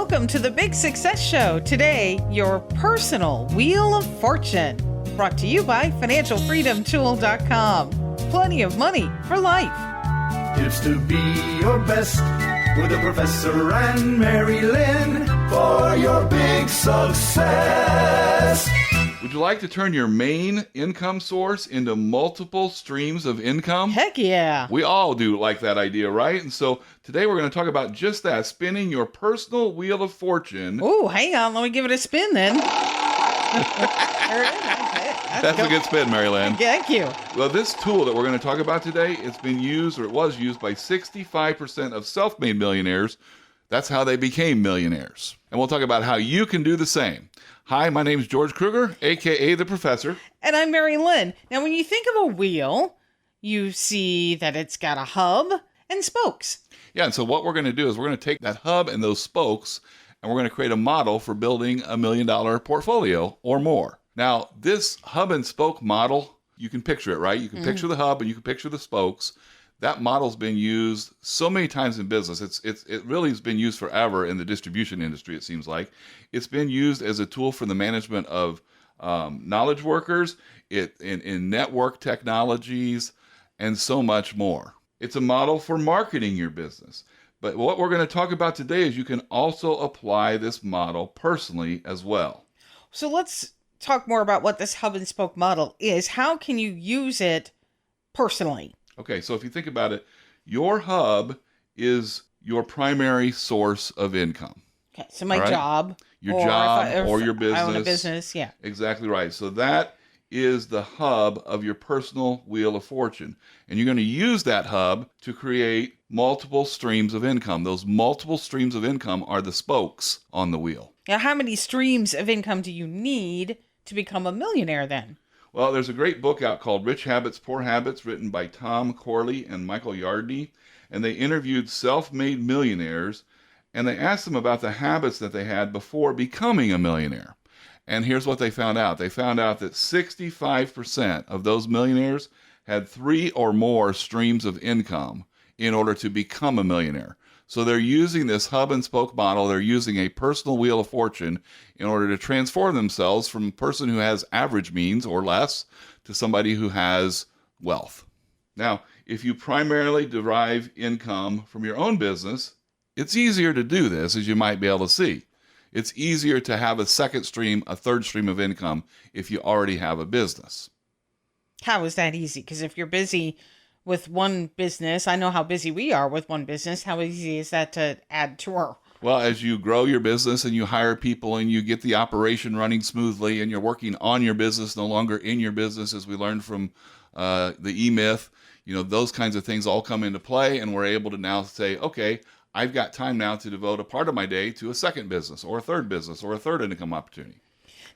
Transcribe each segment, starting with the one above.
Welcome to the Big Success Show. Today, your personal Wheel of Fortune. Brought to you by FinancialFreedomTool.com. Plenty of money for life. Tips to be your best with the professor and Mary-Lynn for your big success. Would you like to turn your main income source into multiple streams of income? Heck yeah. We all do like that idea, right? And so today we're going to talk about just that, spinning your personal Wheel of Fortune. Oh, hang on. Let me give it a spin then. There it is. That's a good spin, Mary-Lynn. Thank you. Well, this tool that we're going to talk about today, it's been used, or it was used by 65% of self-made millionaires. That's how they became millionaires. And we'll talk about how you can do the same. Hi, my name is George Kruger, a.k.a. The Professor. And I'm Mary-Lynn. Now, when you think of a wheel, you see that it's got a hub and spokes. Yeah, and so what we're going to do is we're going to take that hub and those spokes, and we're going to create a model for building $1 million portfolio or more. Now, this hub and spoke model, you can picture it, right? You can picture the hub and you can picture the spokes. That model's been used so many times in business. It really has been used forever in the distribution industry, it seems like. It's been used as a tool for the management of knowledge workers, in network technologies, and so much more. It's a model for marketing your business. But what we're going to talk about today is you can also apply this model personally as well. So let's talk more about what this hub and spoke model is. How can you use it personally? Okay, so if you think about it, your hub is your primary source of income. Okay, so my job. Your job or your business. I own a business, yeah. Exactly right. So that is the hub of your personal Wheel of Fortune. And you're going to use that hub to create multiple streams of income. Those multiple streams of income are the spokes on the wheel. Now, how many streams of income do you need to become a millionaire then? Well, there's a great book out called Rich Habits, Poor Habits, written by Tom Corley and Michael Yardney. And they interviewed self-made millionaires, and they asked them about the habits that they had before becoming a millionaire. And here's what they found out. They found out that 65% of those millionaires had 3 or more streams of income in order to become a millionaire. So they're using this hub and spoke model. They're using a personal Wheel of Fortune in order to transform themselves from a person who has average means or less to somebody who has wealth. Now, if you primarily derive income from your own business, it's easier to do this, as you might be able to see. It's easier to have a second stream, a third stream of income if you already have a business. How is that easy? Because if you're busy with one business, I know how busy we are with one business. How easy is that to add to our? Well, as you grow your business and you hire people and you get the operation running smoothly and you're working on your business, no longer in your business, as we learned from the E-Myth, those kinds of things all come into play, and we're able to now say, okay, I've got time now to devote a part of my day to a second business or a third business or a third income opportunity.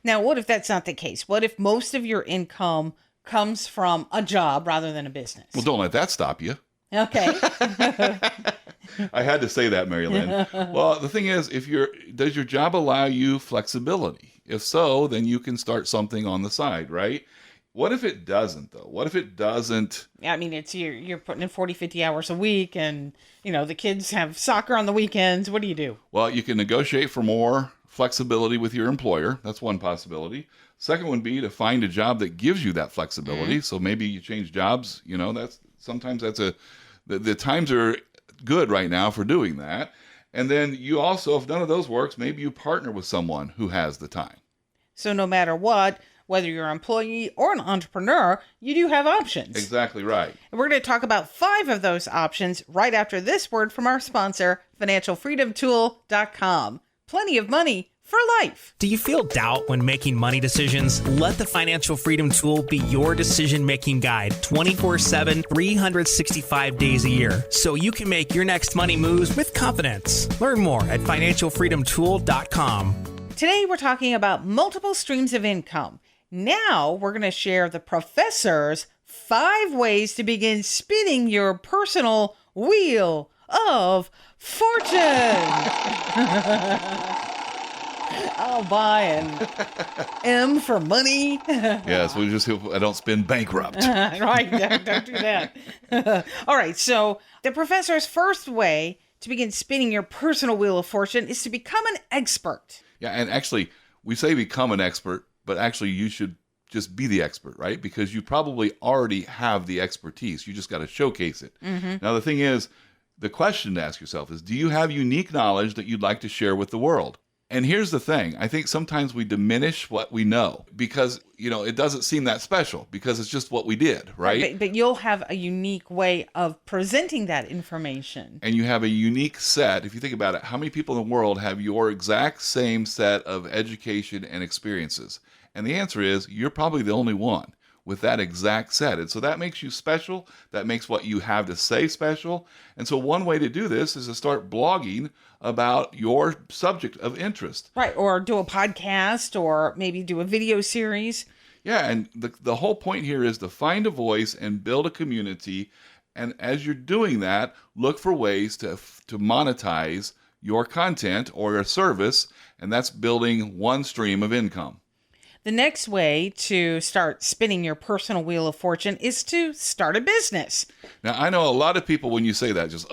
Now, what if that's not the case? What if most of your income comes from a job rather than a business? Well, don't let that stop you. Okay. I had to say that, Mary-Lynn. Well, the thing is, does your job allow you flexibility? If so, then you can start something on the side, right? What if it doesn't, though? What if it doesn't? I mean, it's you're putting in 40, 50 hours a week, and, the kids have soccer on the weekends. What do you do? Well, you can negotiate for more flexibility with your employer. That's one possibility. Second would be to find a job that gives you that flexibility. So maybe you change jobs. The times are good right now for doing that. And then you also, if none of those works, maybe you partner with someone who has the time. So no matter what, whether you're an employee or an entrepreneur, you do have options. Exactly right. And we're going to talk about 5 of those options right after this word from our sponsor, FinancialFreedomTool.com. Plenty of money for life. Do you feel doubt when making money decisions? Let the Financial Freedom Tool be your decision-making guide 24/7, 365 days a year, so you can make your next money moves with confidence. Learn more at FinancialFreedomTool.com. Today we're talking about multiple streams of income. Now we're going to share the professor's 5 ways to begin spinning your personal Wheel of Fortune. I'll buy an M for money. Yes, we just hope I don't spin bankrupt. Right, don't do that. All right, so the professor's first way to begin spinning your personal wheel of fortune is to become an expert. Yeah, and actually, we say become an expert, but actually you should just be the expert, right? Because you probably already have the expertise. You just got to showcase it. Now, the thing is, the question to ask yourself is, do you have unique knowledge that you'd like to share with the world? And here's the thing. I think sometimes we diminish what we know because, it doesn't seem that special because it's just what we did, right? But you'll have a unique way of presenting that information. And you have a unique set. If you think about it, how many people in the world have your exact same set of education and experiences? And the answer is you're probably the only one with that exact set. And so that makes you special. That makes what you have to say special. And so one way to do this is to start blogging about your subject of interest. Right. Or do a podcast or maybe do a video series. Yeah. And the whole point here is to find a voice and build a community. And as you're doing that, look for ways to monetize your content or your service. And that's building one stream of income. The next way to start spinning your personal wheel of fortune is to start a business. Now, I know a lot of people, when you say that, just,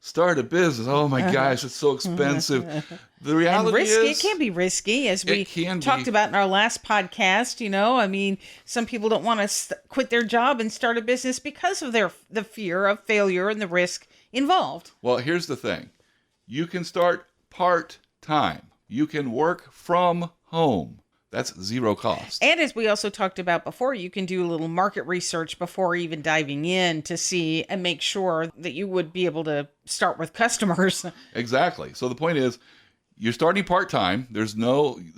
start a business. Oh my gosh, it's so expensive. The reality is, it can be risky, as we talked about in our last podcast. Some people don't want to quit their job and start a business because of the fear of failure and the risk involved. Well, here's the thing. You can start part-time. You can work from home. That's zero cost. And as we also talked about before, you can do a little market research before even diving in to see and make sure that you would be able to start with customers. Exactly. So the point is, you're starting part-time. There's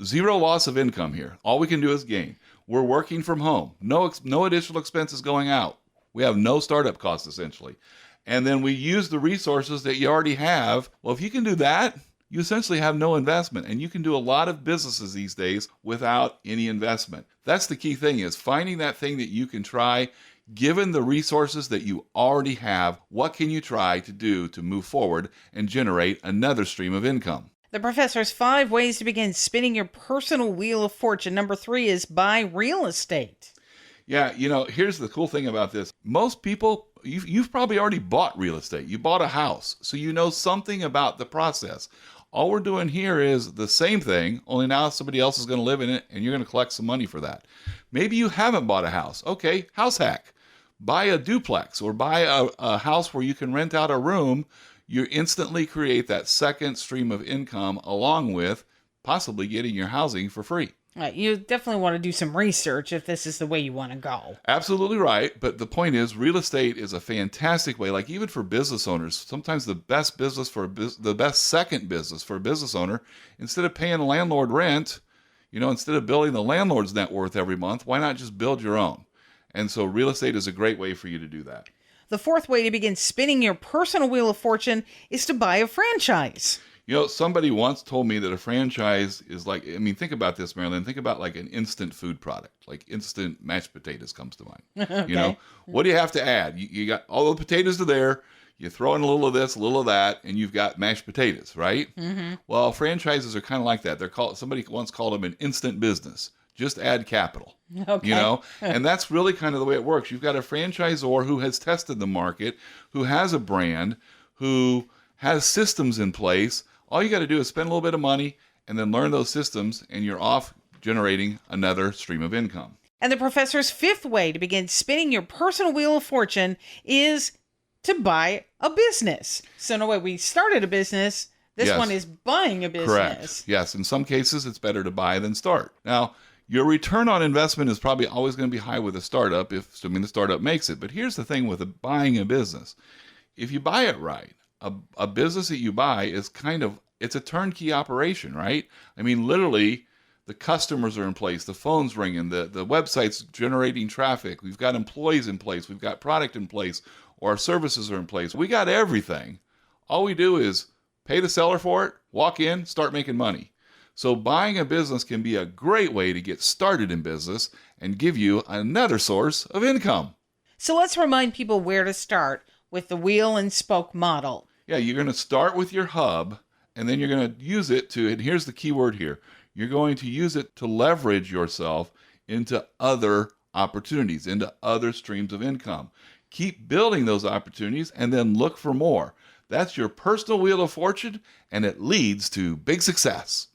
zero loss of income here. All we can do is gain. We're working from home. No additional expenses going out. We have no startup costs, essentially. And then we use the resources that you already have. Well, if you can do that, you essentially have no investment, and you can do a lot of businesses these days without any investment. That's the key thing, is finding that thing that you can try. Given the resources that you already have, what can you try to do to move forward and generate another stream of income? The professor's 5 ways to begin spinning your personal wheel of fortune. Number 3 is buy real estate. Yeah, here's the cool thing about this. Most people, you've probably already bought real estate. You bought a house, so you know something about the process. All we're doing here is the same thing, only now somebody else is going to live in it, and you're going to collect some money for that. Maybe you haven't bought a house. Okay, house hack. Buy a duplex or buy a house where you can rent out a room. You instantly create that second stream of income along with possibly getting your housing for free. Right, you definitely want to do some research if this is the way you want to go. Absolutely right. But the point is, real estate is a fantastic way, like even for business owners, sometimes the best business the best second business for a business owner, instead of paying a landlord rent, instead of building the landlord's net worth every month, why not just build your own? And so real estate is a great way for you to do that. The 4th way to begin spinning your personal wheel of fortune is to buy a franchise. Somebody once told me that a franchise is like, think about this, Mary-Lynn. Think about like an instant food product, like instant mashed potatoes comes to mind. Okay. What do you have to add? You got all the potatoes are there. You throw in a little of this, a little of that, and you've got mashed potatoes, right? Mm-hmm. Well, franchises are kind of like that. Somebody once called them an instant business. Just add capital, okay. And that's really kind of the way it works. You've got a franchisor who has tested the market, who has a brand, who has systems in place. All you got to do is spend a little bit of money and then learn those systems, and you're off generating another stream of income. And the professor's 5th way to begin spinning your personal wheel of fortune is to buy a business. So in a way, we started a business. This one is buying a business. Correct. Yes. In some cases, it's better to buy than start. Now, your return on investment is probably always going to be high with a startup, assuming the startup makes it. But here's the thing with buying a business. If you buy it right, a business that you buy is it's a turnkey operation, right? Literally, the customers are in place, the phone's ringing, the website's generating traffic, we've got employees in place, we've got product in place, or our services are in place. We got everything. All we do is pay the seller for it, walk in, start making money. So buying a business can be a great way to get started in business and give you another source of income. So let's remind people where to start with the wheel and spoke model. Yeah, you're going to start with your hub, and then you're going to use it to, and here's the key word here, you're going to use it to leverage yourself into other opportunities, into other streams of income. Keep building those opportunities and then look for more. That's your personal wheel of fortune, and it leads to big success.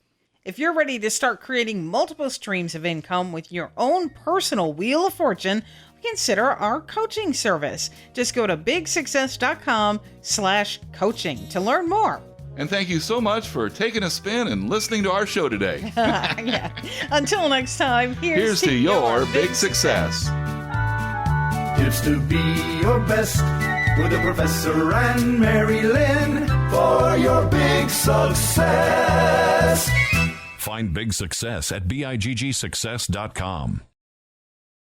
If you're ready to start creating multiple streams of income with your own personal wheel of fortune, consider our coaching service. Just go to bigsuccess.com/coaching to learn more. And thank you so much for taking a spin and listening to our show today. Yeah. Until next time, Here's to your big success. Tips to be your best with the Professor and Mary-Lynn for your big success. Find big success at biggsuccess.com.